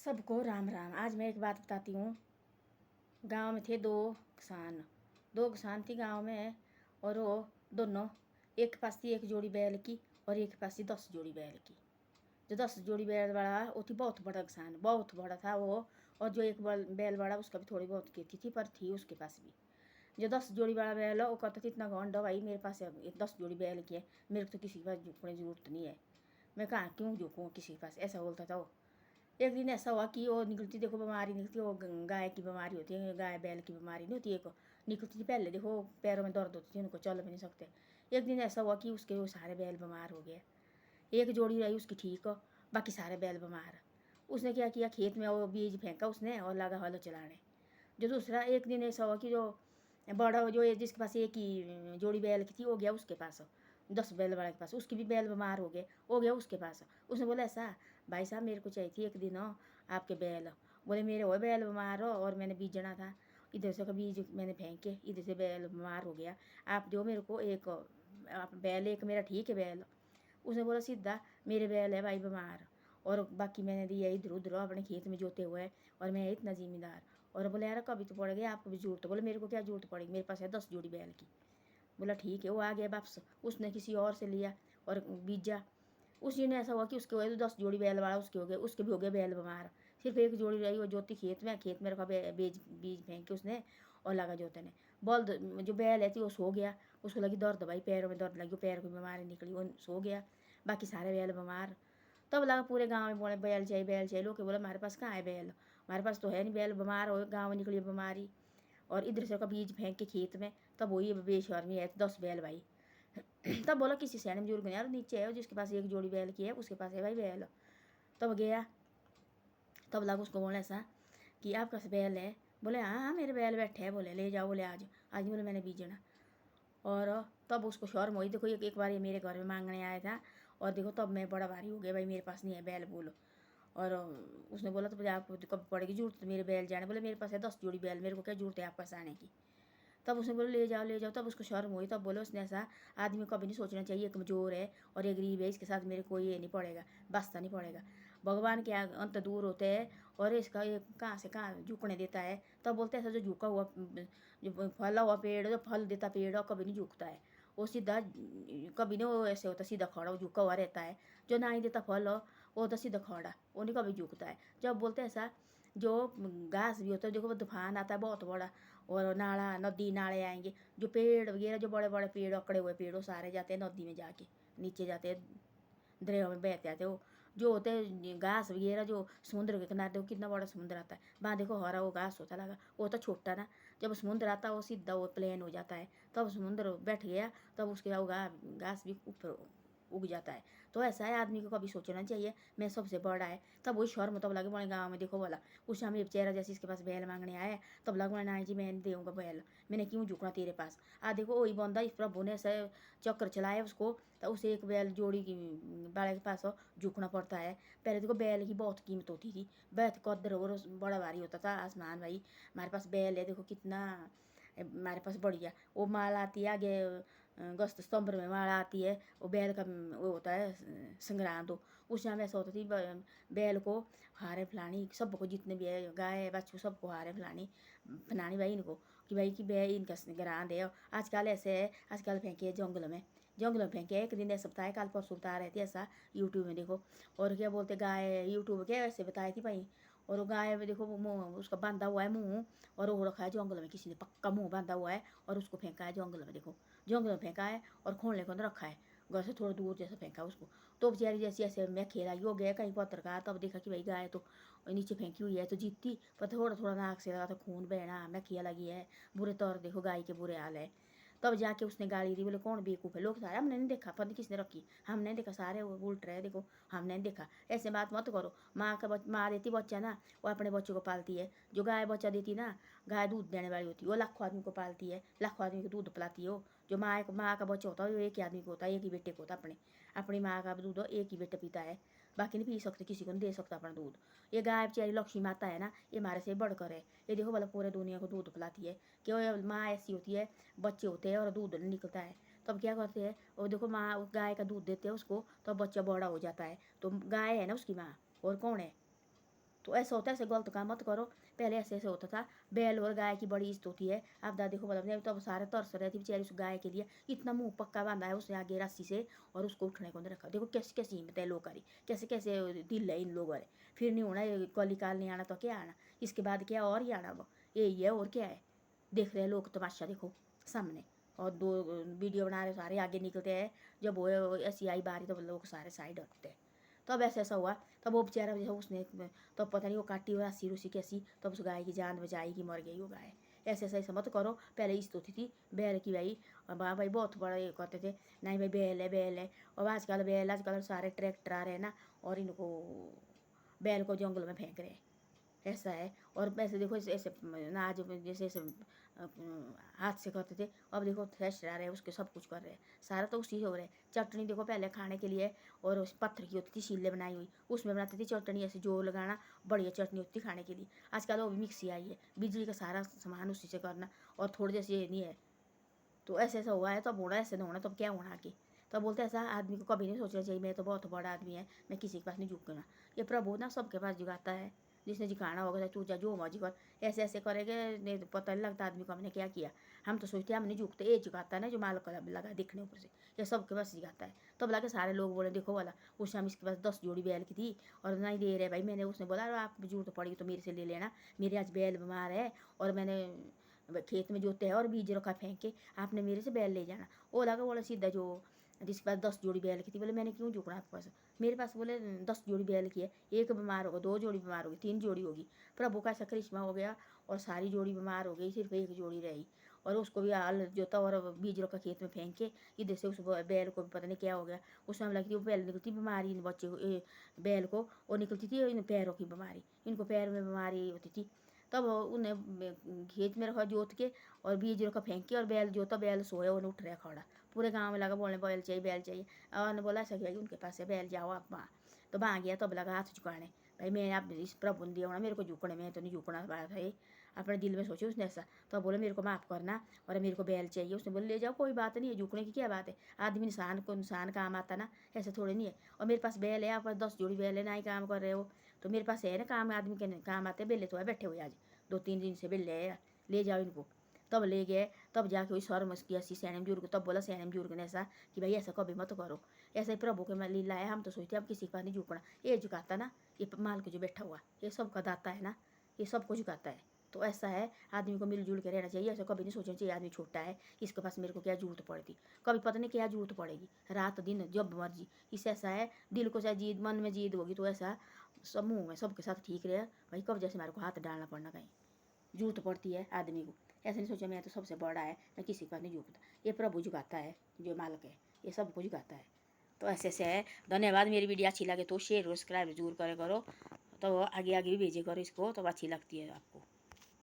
सबको राम राम। आज मैं एक बात बताती हूँ। गांव में थे दो किसान थी गांव में, और वो दोनों, एक के पास थी एक जोड़ी बैल की और एक के पास थी 10 जोड़ी बैल की। जो 10 जोड़ी बैल वाला वो थी बहुत बड़ा किसान, बहुत बड़ा था वो। और जो एक बैल वाला उसका भी थोड़ी बहुत खेती थी, पर थी उसके पास भी। जो 10 जोड़ी वाला बैल है वो कहता था इतना घंटा भाई मेरे पास 10 जोड़ी बैल की है, मेरे को तो किसी के पास झुकने की जरूरत नहीं है, मैं कहाँ क्यों झुकूँ किसी के पास, ऐसा बोलता था वो। एक दिन ऐसा हुआ कि वो निकलती, देखो बीमारी निकलती, वो गाय की बीमारी होती है, गाय बैल की बीमारी नहीं होती, एक निकलती थी पहले, देखो पैरों में दर्द होती थी, उनको चल भी नहीं सकते। एक दिन ऐसा हुआ कि उसके वो सारे बैल बीमार हो गए। एक जोड़ी रही उसकी ठीक, बाकी सारे बैल बीमार। उसने क्या किया, खेत में वो बीज फेंका उसने और लगा हल चलाने। जो दूसरा एक दिन ऐसा हुआ कि जो बड़ा, जो जिसके पास एक ही जोड़ी बैल की थी, वो गया उसके पास 10 बैल वाले के पास, उसकी भी बैल बीमार हो गया उसके पास। उसने बोला ऐसा, भाई साहब मेरे को चाहिए थी एक दिन आपके बैल। बोले मेरे हो बैल बीमार हो और मैंने बीजना था, इधर से का बीज मैंने फेंके, इधर से बैल बीमार हो गया, आप दो मेरे को एक आप बैल, एक मेरा ठीक है बैल। उसने बोला सीधा, मेरे बैल है भाई बीमार और बाकी मैंने दिया इधर उधर अपने खेत में जोते हुए, और मैं इतना जिम्मेदार। और बोले यार कभी तो पड़ेगी आपको भी जरूरत। बोले मेरे को क्या जरूरत पड़ेगी, मेरे पास है 10 जोड़ी बैल की। बोला ठीक है। वो आ गया वापस, उसने किसी और से लिया और बीजा। उसी ने ऐसा हुआ कि उसके वजह 10 जोड़ी बैल वाला उसके हो गए, उसके भी हो गए बैल बीमार। सिर्फ एक जोड़ी रही, वो जोती खेत में रखा, बीज फेंक के उसने और लगा जोतने। बल्द जो बैल है थी वो सो गया, उसको लगी दर्द, भाई पैरों में दर्द लगी, पैर की बीमारी निकली, वो सो गया। बाकी सारे बैल बीमार। तब लगा पूरे गाँव में बोले बैल चाहिए बैल चाहिए। लोग बोले हमारे पास कहाँ है बैल, हमारे पास तो है नहीं बैल, बीमार हो गाँव में निकली बीमारी। और इधर से का बीज फेंक के खेत में, तब वही बेशर्मी है 10 बैल भाई। तब बोला किसी सैन बुजुर्ग ने, यार नीचे है जिसके पास एक जोड़ी बैल की है उसके पास है भाई बैल। तब गया, तब लगा उसको बोले ऐसा कि आपका बैल है। बोले हाँ हाँ मेरे बैल बैठे हैं। बोले ले जाओ, बोले आज आज बोले मैंने बीजना। और तब उसको शर्म हुई, देखो एक बार ये मेरे घर में मांगने आया था, और देखो तब मैं बड़ा भारी हो गया, भाई मेरे पास नहीं है बैल बोलो। और उसने बोला तो आपको कब पड़ेगी जरूरत तो मेरे बैल जाने। बोले मेरे पास है 10 जोड़ी बैल, मेरे को क्या जरूरत है आपके पास आने की। तब उसने बोला ले जाओ ले जाओ। तब उसको शर्म हुई, तब बोले उसने ऐसा, आदमी को कभी नहीं सोचना चाहिए, कमज़ोर है और ये गरीब है, इसके साथ मेरे कोई ये नहीं पड़ेगा, बसता नहीं पड़ेगा। भगवान के अंत दूर होते हैं और इसका ये कहाँ से कहाँ झुकने देता है। तब बोलते हैं ऐसा, जो झुका हुआ, जो फला हुआ पेड़, जो फल देता पेड़ कभी नहीं झुकता है, वो सीधा कभी नहीं वो ऐसे होता सीधा खड़ा, वो झुका हुआ रहता है। जो ना ही देता फल वो होता सीधा खड़ा, वो नहीं कभी झुकता है। जब बोलते हैं ऐसा, जो घास भी होता है, देखो तूफान आता है बहुत बड़ा और नाला नदी नाले आएंगे, जो पेड़ वगैरह, जो बड़े बड़े पेड़ अकड़े हुए पेड़, वो सारे जाते हैं नदी में, जाके नीचे जाते हैं, दरिया में बहते आते वो। जो होते हैं घास वगैरह, जो समुद्र के किनारे, देखो कितना बड़ा समुद्र आता है, वहाँ देखो हरा वो घास होता लगा, वो तो छोटा ना। जब समुद्र आता है वो सीधा वो प्लेन हो जाता है, तब समुद्र बैठ गया, तब उसके वो घास भी ऊपर उग जाता है। तो ऐसा है, आदमी को कभी सोचना चाहिए मैं सबसे बड़ा है। तब वही शर्म तब लगे बोले गाँव में देखो बोला, उस समय बेचारा जैसे इसके पास बैल मांगने आया, तब लगा बोला ना जी मैं नहीं दूंगा बैल, मैंने क्यों झुकना तेरे पास। देखो वही बंदा इस प्रभु ने ऐसे चक्कर चलाया उसको, तो उसे एक बैल जोड़ी की बाड़े के पास झुकना पड़ता है। पहले देखो बैल की बहुत कीमत होती थी, बैठ कदर और बड़ा भारी होता था आसमान भाई। हमारे पास बैल है, देखो कितना हमारे पास बढ़िया। वो माल आती है आगे, अगस्त सितंबर में माल आती है, वो बैल का वो होता है संग्रांद। तो उस समय ऐसा होता थी, बैल को हारे फलानी, सबको जितने भी है गाय बच्चों सबको हारे फलानी फलानी भाई इनको, कि भाई कि भाई इनका संग्रांद है। आजकल ऐसे है, आजकल फेंके जंगल में फेंके। एक दिन ऐसा बताया, कल परसों बता रहे थे ऐसा यूट्यूब में देखो। और क्या बोलते गाय, यूट्यूब क्या ऐसे बताई थी भाई। और वो गाय में देखो वो मुँह उसका बांधा हुआ है मुँह, और वो रखा है जंगल में, किसी ने पक्का मुँह बांधा हुआ है और उसको फेंका है जंगल में, देखो जंगल में फेंका है और खोलने को अंदर रखा है, घर से थोड़ा दूर जैसे फेंका उसको। तो बेचारी जैसे ऐसे मैं खेला यो गया कहीं पत्रकार, तब देखा कि भाई गाय तो नीचे फेंकी हुई है, तो जीतती पर थोड़ा थोड़ा नाक से लगा था खून बहना, मैं किया लगी है बुरे तौर, देखो गाय के बुरे हाल है। तब जाके उसने गाली दी, बोले कौन बेवकूफ़ है, लोग सारे हमने नहीं देखा, पता नहीं किसने रखी, हमने नहीं देखा, सारे वो उल्ट रहे देखो, हमने नहीं देखा। ऐसे बात मत करो। माँ देती बच्चा ना, वो अपने बच्चों को पालती है। जो गाय बच्चा देती ना, गाय दूध देने वाली होती है, वो लाखों आदमी को पालती है, लाखों आदमी को दूध पिलाती है। वो जो माँ का बच्चा होता है वो एक ही आदमी को होता है, एक ही बेटे को होता है, अपनी माँ का दूध एक ही बेटा पीता है, बाकी नहीं पी सकते, किसी को नहीं दे सकता अपना दूध। ये गाय बेचारी लक्ष्मी माता है ना, ये हमारे से बढ़कर है। ये देखो भला पूरे दुनिया को दूध पिलाती है, क्यों माँ ऐसी होती है, बच्चे होते हैं और दूध नहीं निकलता है, तब क्या करते हैं, और देखो माँ गाय का दूध देते हैं उसको, तो बच्चा बड़ा हो जाता है, तो गाय है ना उसकी माँ, और कौन है। तो ऐसा होता है, ऐसे गलत काम मत करो। पहले ऐसे ऐसे होता था, बैल और गाय की बड़ी इज्जत होती है। अब दादी को बताते तो अब सारे तरस रहे थे बेचारी उस गाय के लिए, इतना मुंह पक्का बांधा है उसने आगे रस्सी से और उसको उठने को नहीं रखा। देखो कैसी कैसी हिम्मत है लोग करी, कैसे कैसे दिल है इन लोगों ने। फिर नहीं होना, कली काल नहीं आना तो क्या आना, इसके बाद क्या और ही आना, वो यही है और क्या है। देख रहे लोग तमाशा, देखो सामने, और दो वीडियो बना रहे सारे आगे निकलते हैं। जब वो ऐसी आई बारी तो लोग सारे साइड हटते हैं। तब ऐसा ऐसा हुआ, तब वो बेचारा जैसा उसने तब पता नहीं वो काटी हुआ रस्सी रुसी कैसी, तब उस गाय की जान बचाई कि मर गई वो गाय। ऐसे ऐसा ऐसा मत करो। पहले इज्जत होती थी बैल की भाई, और बा भाई बहुत बड़ा ये कहते थे, नहीं भाई बैल है बैल है। और आजकल बैल, आजकल सारे ट्रैक्टर आ रहे हैं ना, और इनको बैल को जंगल में फेंक रहे हैं, ऐसा है। और वैसे देखो ऐसे अनाज जैसे ऐसे हाथ से करते थे, अब देखो थ्रेशर आ रहे हैं उसके सब कुछ कर रहे हैं, सारा तो उसी से हो रहा है। चटनी देखो पहले खाने के लिए, और उस पत्थर की होती थी शीले बनाई हुई, उसमें बनाती थी चटनी, ऐसे जोर लगाना बढ़िया चटनी होती थी खाने के लिए। आजकल वो मिक्सी आई है, बिजली का सारा सामान उसी से करना, और थोड़ी जैसे ये नहीं है। तो ऐसे ऐसा हुआ है, तो अब होना ऐसे नहीं होना, तो अब क्या होना आगे। तो बोलते हैं ऐसा आदमी को कभी नहीं सोचना चाहिए मैं तो बहुत बड़ा आदमी है, मैं किसी के पास नहीं झुकना। ये प्रभु ना सबके पास झुकाता है, जिसने झुकाना होगा तू जा जो मर्जी कर। ऐसे ऐसे करेंगे नहीं तो पता नहीं लगता आदमी को हमने क्या किया। हम तो सोचते हैं हम नहीं झुकते, ये झुकाता है ना जो माल का लगा दिखने ऊपर से, ये सबके पास झुकाता है। तब लगे सारे लोग बोले देखो वाला उस शाम इसके पास 10 जोड़ी बैल की थी और नहीं दे रहे भाई। मैंने उसने बोला आप जरूरत पड़ी तो मेरे से ले लेना, मेरे आज बैल बीमार है और मैंने खेत में जोते हैं और बीज रखा फेंक के, आपने मेरे से बैल ले जाना। वो लगा बोला सीधा जो जिसके पास 10 जोड़ी बैल की थी, बोले मैंने क्यों झुकना आपके पास, मेरे पास बोले 10 जोड़ी बैल की है, एक बीमार होगा, 2 जोड़ी बीमार होगी, 3 जोड़ी होगी। प्रभु का ऐसा करिश्मा हो गया और सारी जोड़ी बीमार हो गई, सिर्फ एक जोड़ी रही। और उसको भी हाल जोता और बीज रखा खेत में फेंक के, इधर से उस बैल को भी पता नहीं क्या हो गया। उस समय लगती वो बैल निकलती बीमारी इन बच्चे को, बैल को, और निकलती थी इन पैरों की बीमारी, इनको पैर में बीमारी होती थी। तब उन्हें खेत में रखा जोत के और बीज रखा फेंक के, और बैल जोता, बैल सोया उन्हें उठ रहा खड़ा, पूरे गांव में लगा बोलने बैल चाहिए बैल चाहिए। और उन्होंने बोला ऐसा कि उनके पास है बैल, जाओ आप वहाँ। तो वहाँ गया, तब लगा हाथ झुकाने, भाई मैं आप इस प्रभु ने दिया होना मेरे को झुकने में, तो नहीं झुकना बात है। अपने दिल में सोचे उसने ऐसा, तो बोले मेरे को माफ़ करना और मेरे को बैल चाहिए। उसने बोले ले जाओ कोई बात नहीं है, झुकने की क्या बात है, आदमी इंसान को इंसान काम आता ना, ऐसे थोड़े नहीं है। और मेरे पास बैल है, आप 10 जोड़ी बैल है, ना ही काम कर रहे हो, तो मेरे पास है ना काम, आदमी के काम आते, बेले तो है बैठे हुए आज 2-3 दिन से बेले है, ले जाओ इनको। तब ले गए, तब जाके वही शर्म किया सी सैनम बुजुर्ग, तब बोला सैनम बुजुर्ग ने ऐसा कि भाई ऐसा कभी मत करो, ऐसा ही प्रभु के लीला है। हम तो सोचते हम किसी का नहीं झुकना, ये झुकाता ना, ये माल के जो बैठा हुआ ये सबका दाता है ना, ये सबको झुकाता है। तो ऐसा है आदमी को मिलजुल के रहना चाहिए, ऐसा कभी नहीं सोचना चाहिए आदमी छोटा है, इसके पास मेरे को क्या जरूरत पड़ती, कभी पता नहीं क्या जरूरत पड़ेगी, रात दिन जब मर्जी। इससे ऐसा है दिल को चाहे जीत, मन में जीत होगी तो ऐसा समूह में सबके साथ ठीक रहे भाई, कब जैसे मेरे को हाथ डालना पड़ना कहीं जरूरत पड़ती है आदमी को। ऐसे नहीं सोचा मैं तो सबसे बड़ा है, मैं किसी का नहीं झुकता, ये प्रभु झुकाता है, जो मालिक है ये सबको झुकाता है। तो ऐसे ऐसे है। धन्यवाद। मेरी वीडियो अच्छी लगे तो शेयर सब्सक्राइब जरूर करे करो, तो आगे आगे भी भेजे करो इसको, तो अच्छी लगती है आपको।